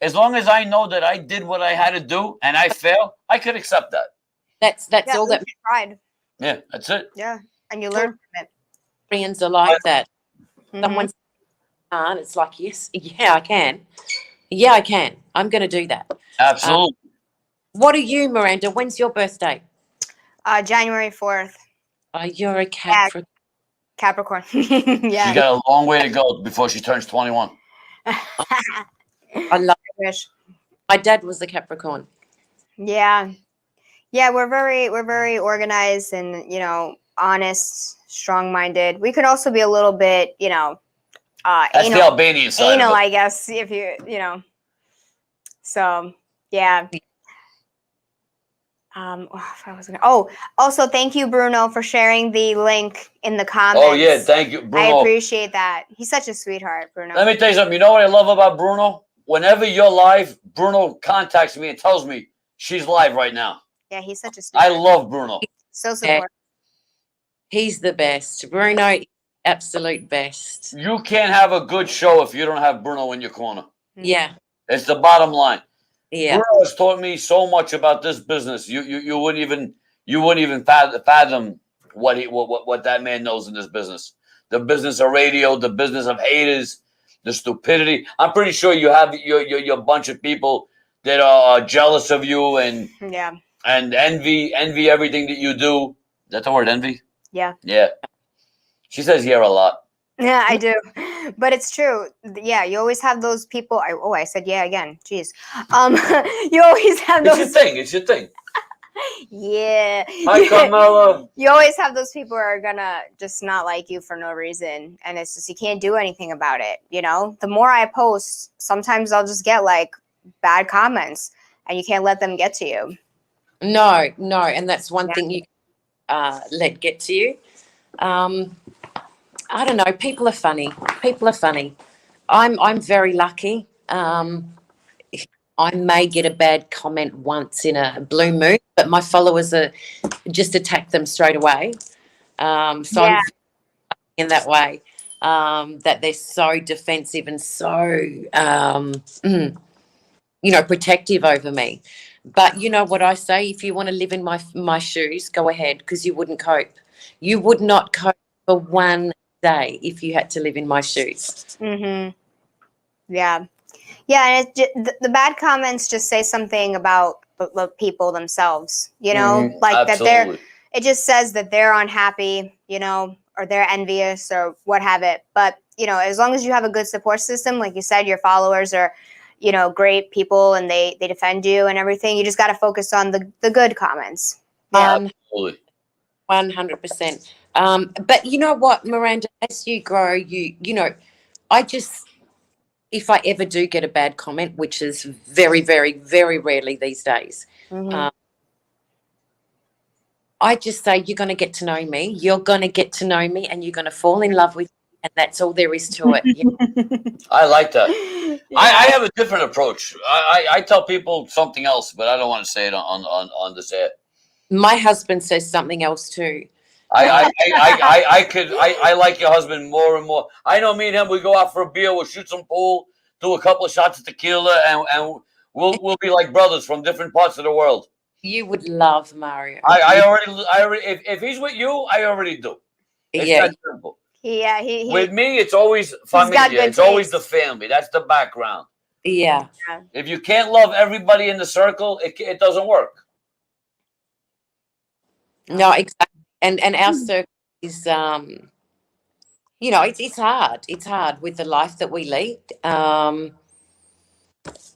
As long as I know that I did what I had to do and I fail, I could accept that. That's all that pride. Yeah, that's it. Yeah, and you learn from it. Friends are like that. Someone's it's like, yes, yeah, I can. Yeah, I can. I'm going to do that. Absolutely. What are you, Miranda? When's your birthday? January 4th. You're a Capricorn. Capricorn. Yeah. She's got a long way to go before she turns 21. I love it. My dad was a Capricorn. Yeah. Yeah, we're very organized and, honest, strong-minded. We could also be a little bit, that's anal, the Albanian side. Anal, I guess, if So, yeah. Also, thank you, Bruno, for sharing the link in the comments. Oh, yeah, thank you, Bruno. I appreciate that. He's such a sweetheart, Bruno. Let me tell you something. You know what I love about Bruno? Whenever you're live, Bruno contacts me and tells me she's live right now. Yeah, he's such a sweetheart. I love Bruno. So supportive. He's the best. Bruno, absolute best. You can't have a good show if you don't have Bruno in your corner. Yeah. It's the bottom line. Yeah. Bruno has taught me so much about this business. You wouldn't even fathom what that man knows in this business. The business of radio, the business of haters, the stupidity. I'm pretty sure you have your bunch of people that are jealous of you and envy everything that you do. Is that the word, envy? Yeah. Yeah. She says yeah a lot. Yeah, I do. But it's true. Yeah, you always have those people. I said yeah again. Jeez. You always have It's your those. thing. It's your thing. Yeah. Hi, Carmela. You always have those people who are gonna just not like you for no reason, and it's just you can't do anything about it. You know, the more I post, sometimes I'll just get like bad comments, and you can't let them get to you. No, and that's one thing you let get to you. I don't know. People are funny. I'm very lucky. I may get a bad comment once in a blue moon, but my followers are just attack them straight away. So I'm in that way that they're so defensive and so protective over me. But you know what I say? If you want to live in my shoes, go ahead, because you wouldn't cope. You would not cope for one day if you had to live in my shoes. Mm-hmm. Yeah. Yeah, and the bad comments just say something about the people themselves, you know, like Absolutely. that it just says that they're unhappy, you know, or they're envious or what have it. But, you know, as long as you have a good support system, like you said, your followers are, you know, great people and they defend you and everything. You just got to focus on the good comments. Yeah. Absolutely. 100%. But you know what, Miranda, as you grow, you know, if I ever do get a bad comment, which is very, very, very rarely these days, I just say, you're going to get to know me. You're going to get to know me and you're going to fall in love with me. And that's all there is to it. I like that. I have a different approach. I tell people something else, but I don't want to say it on this air. My husband says something else too. I like your husband more and more. I know me and him, we go out for a beer, we'll shoot some pool, do a couple of shots of tequila, and we'll be like brothers from different parts of the world. You would love Mario. I already if he's with you, I already do. It's that simple. Yeah, he with me, it's always familia. It's always the family. That's the background. Yeah. If you can't love everybody in the circle, it doesn't work. No, exactly. And our circle is, you know, it's hard. It's hard with the life that we lead.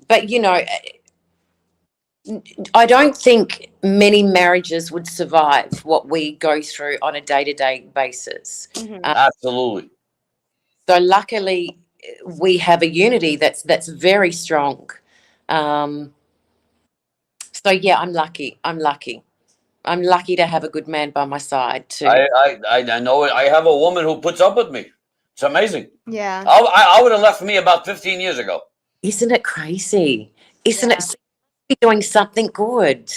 But, you know, I don't think many marriages would survive what we go through on a day-to-day basis. Absolutely. So luckily, we have a unity that's very strong. So yeah, I'm lucky. I'm lucky to have a good man by my side too. I know it. I have a woman who puts up with me. It's amazing. Yeah. I would have left me about 15 years ago. Isn't it crazy? Isn't it doing something good?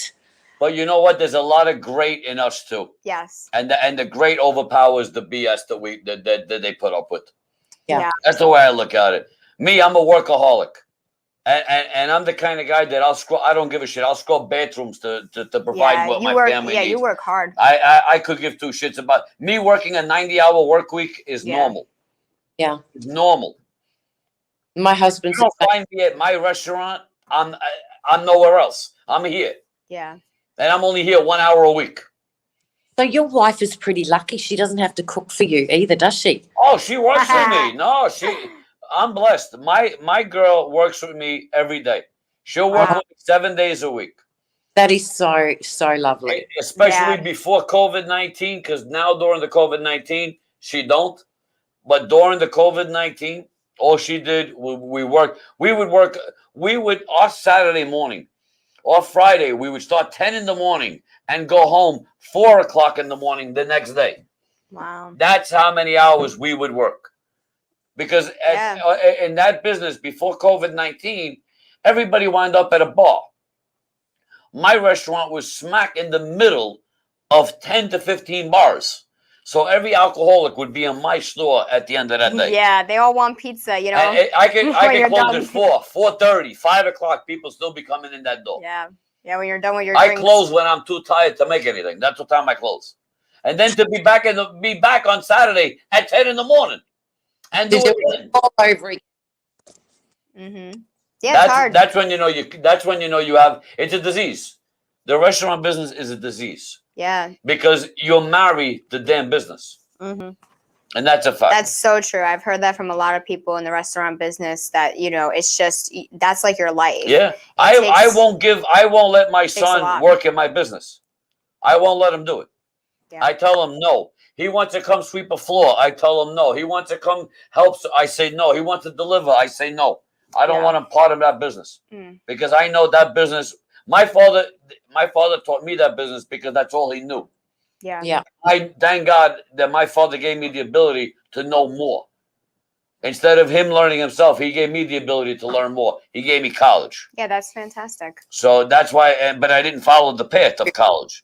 But you know what? There's a lot of great in us too. Yes. And the great overpowers the BS that they put up with. Yeah. That's the way I look at it. Me, I'm a workaholic. And I'm the kind of guy that I don't give a shit. I'll scrub bathrooms to provide what my family needs. Yeah, you work hard. I could give two shits about me working a 90-hour work week is normal. Yeah. It's normal. My husband's. You don't find me at my restaurant. I'm nowhere else. I'm here. Yeah. And I'm only here 1 hour a week. So your wife is pretty lucky. She doesn't have to cook for you either, does she? Oh, she works for me. No, I'm blessed. My girl works with me every day. She'll work with me 7 days a week. That is so lovely. Especially before COVID-19, because now during the COVID-19, she don't. But during the COVID-19, all she did, we worked. We would, our Saturday morning or Friday, we would start 10 in the morning and go home 4 o'clock in the morning the next day. Wow. That's how many hours we would work. Because in that business, before COVID-19, everybody wound up at a bar. My restaurant was smack in the middle of 10 to 15 bars. So every alcoholic would be in my store at the end of that day. Yeah, they all want pizza, you know. I could close at 4, 4:30, 5 o'clock. People still be coming in that door. Yeah. Yeah, when you're done with your I drinks. close when I'm too tired to make anything. That's what time I close. And then to be back on Saturday at 10 in the morning. And do it again. All over again. Mm-hmm. Yeah, it's hard. That's when you know you have it's a disease. The restaurant business is a disease. Yeah. Because you'll marry the damn business. Mm-hmm. And that's a fact. That's so true. I've heard that from a lot of people in the restaurant business that, you know, it's just, that's like your life. Yeah. I won't let my son lot. work in my business. I won't let him do it. Yeah. I tell him no. He wants to come sweep a floor. I tell him no. He wants to come help. I say no. He wants to deliver. I say no. I don't want him part of that business because I know that business. My father taught me that business because that's all he knew. Yeah. Yeah. I thank God that my father gave me the ability to know more. Instead of him learning himself, he gave me the ability to learn more. He gave me college. Yeah, that's fantastic. So that's why, but I didn't follow the path of college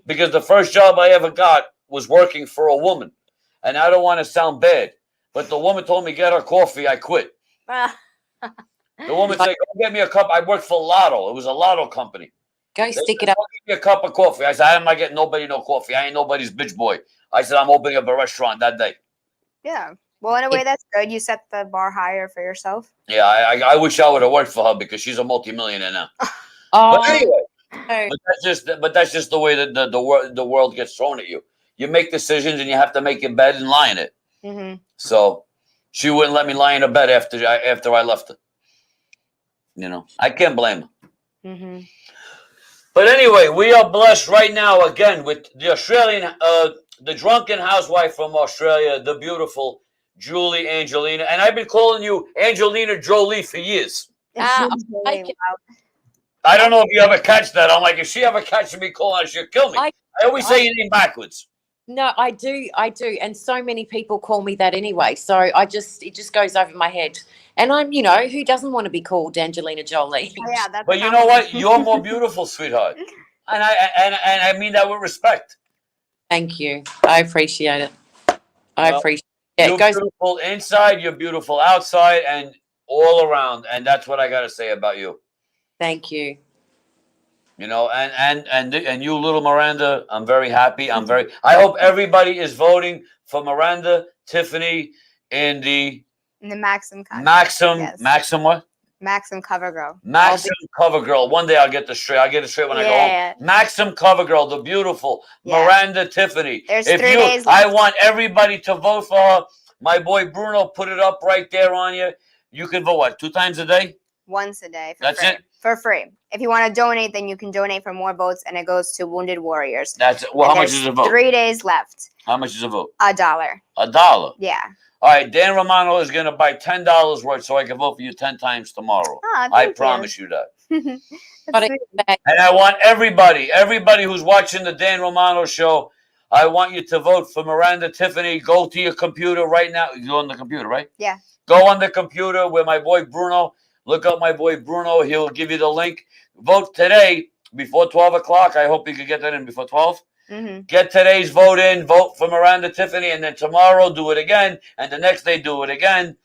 because the first job I ever got was working for a woman. And I don't want to sound bad, but the woman told me get her coffee. I quit. The woman said, go get me a cup. I worked for Lotto. It was a Lotto company. Go stick it up. Give me a cup of coffee. I said, I'm not getting nobody no coffee. I ain't nobody's bitch boy. I said, I'm opening up a restaurant that day. Yeah. Well, in a way, that's good. You set the bar higher for yourself. Yeah, I wish I would have worked for her because she's a multimillionaire now. Oh, But anyway, but that's just the way that the world gets thrown at you. You make decisions and you have to make your bed and lie in it. Mm-hmm. So she wouldn't let me lie in her bed after I left her. You know, I can't blame her. Mm-hmm. But anyway, we are blessed right now again with the Australian, the drunken housewife from Australia, the beautiful Julie Angelina. And I've been calling you Angelina Jolie for years. I don't know if you ever catch that. I'm like, if she ever catches me calling her, she'll kill me. I always say your name backwards. No, I do. And so many people call me that anyway. So it just goes over my head. And I'm, you know, who doesn't want to be called Angelina Jolie? Oh, yeah, that's but you know what? You're more beautiful, sweetheart. And I mean that with respect. Thank you. I appreciate it. I appreciate it. You're beautiful inside, you're beautiful outside, and all around. And that's what I got to say about you. Thank you. You know, and you, little Miranda, I'm very happy. I hope everybody is voting for Miranda Tiffany in the Maxim Maxim what? Maxim Cover Girl. Maxim Cover Girl. One day I'll get this straight. I'll get it straight when I go home. Maxim Cover Girl, the beautiful Miranda Tiffany. There's 3 days left. I want everybody to vote for her. My boy Bruno put it up right there on you. You can vote what? 2 times a day? Once a day. That's free. it? For free. If you want to donate, then you can donate for more votes, and it goes to Wounded Warriors. That's it. Well, how much is a vote? 3 days left. How much is a vote? $1. $1? Yeah. All right, Dan Romano is going to buy $10 worth so I can vote for you 10 times tomorrow. Oh, I promise you that. But And I want everybody who's watching the Dan Romano Show, I want you to vote for Miranda Tiffany. Go to your computer right now. You're on the computer, right? Yeah. Go on the computer where my boy Bruno, look up my boy Bruno. He'll give you the link. Vote today before 12 o'clock. I hope you can get that in before 12. Mm-hmm. Get today's vote in. Vote for Miranda Tiffany. And then tomorrow do it again. And the next day do it again.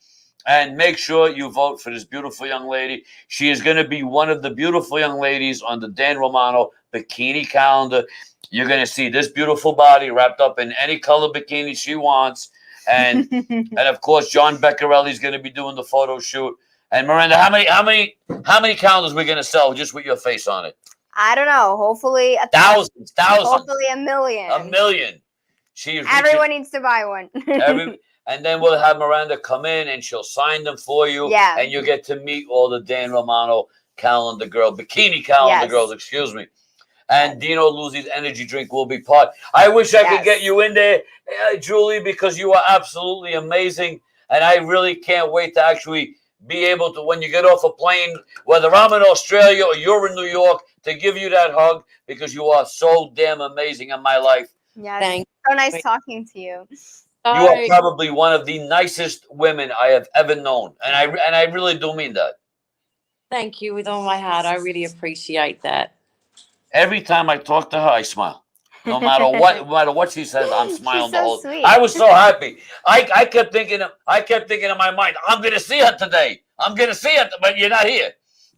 And make sure you vote for this beautiful young lady. She is going to be one of the beautiful young ladies on the Dan Romano bikini calendar. You're going to see this beautiful body wrapped up in any color bikini she wants. And and of course, John Beccarelli is going to be doing the photo shoot. And Miranda, how many calendars are we going to sell just with your face on it? I don't know. Hopefully Thousands. Hopefully 1 million. 1 million. Everyone needs to buy one. And then we'll have Miranda come in and she'll sign them for you. Yeah. And you get to meet all the Dan Romano calendar girl, bikini calendar girls, excuse me. And Dino Luzzi's energy drink will be part. I wish I could get you in there, Julie, because you are absolutely amazing. And I really can't wait to actually be able to, when you get off a plane, whether I'm in Australia or you're in New York, to give you that hug because you are so damn amazing in my life. Yeah, thanks. So nice talking to you. You are probably one of the nicest women I have ever known, and I really do mean that. Thank you with all my heart. I really appreciate that. Every time I talk to her, I smile. No matter what she says, I'm smiling the whole. Sweet. I was so happy. I kept thinking in my mind, I'm going to see her today. I'm going to see her, but you're not here.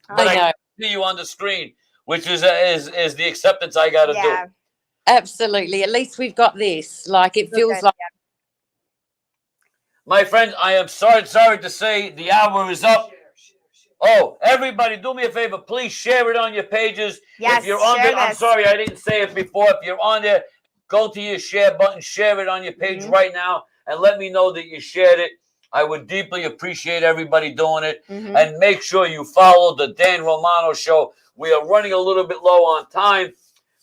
But I see you on the screen, which is the acceptance I got to do. Absolutely. At least we've got this. Like it feels like. My friends, I am sorry to say the hour is up. Oh, everybody, do me a favor. Please share it on your pages. Yes, if you're on there, I'm sorry I didn't say it before. If you're on there, go to your share button, share it on your page right now. and let me know that you shared it. I would deeply appreciate everybody doing it. Mhm. And make sure you follow the Dan Romano Show. We are running a little bit low on time.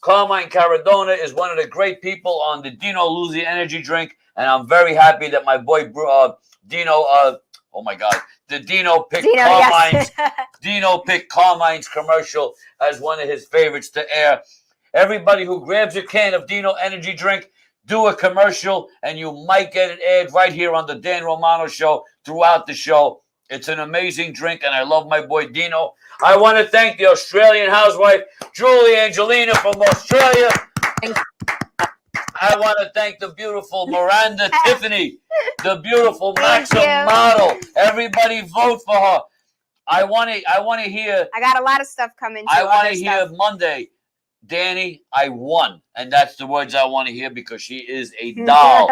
Carmine Caradona is one of the great people on the Dino Luzzi energy drink. And I'm very happy that my boy Dino, oh my God, the Dino picked Dino, Carmine's, yes. Dino picked Carmine's commercial as one of his favorites to air. Everybody who grabs a can of Dino energy drink, do a commercial, and you might get it aired right here on the Dan Romano Show throughout the show. It's an amazing drink, and I love my boy Dino. I want to thank the Australian housewife, Julie Angelina from Australia. I want to thank the beautiful Miranda Tiffany, the beautiful Thank Maxim you. model. Everybody vote for her. I want to hear. I got a lot of stuff coming. I want other to hear stuff. Monday. Danny, I won. And that's the words I want to hear because she is a doll.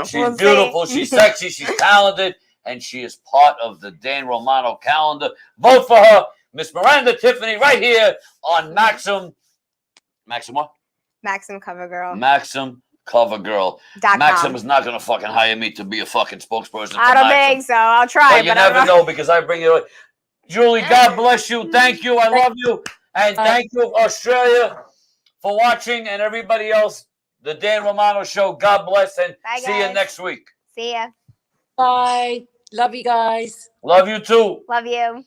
She's We'll beautiful. see. She's sexy. She's talented. And she is part of the Dan Romano calendar. Vote for her, Miss Miranda Tiffany, right here on Maxim. Maxim what? Maxim CoverGirl. Maxim CoverGirl. .com. Maxim is not going to fucking hire me to be a fucking spokesperson for I don't Maxim. think so. I'll try. But you never know because I bring it up. Julie, God bless you. Thank you. I love you. And thank you, Australia, for watching. And everybody else, the Dan Romano Show. God bless. And Bye, see you guys. next week. See ya. Bye. Love you guys. Love you too. Love you.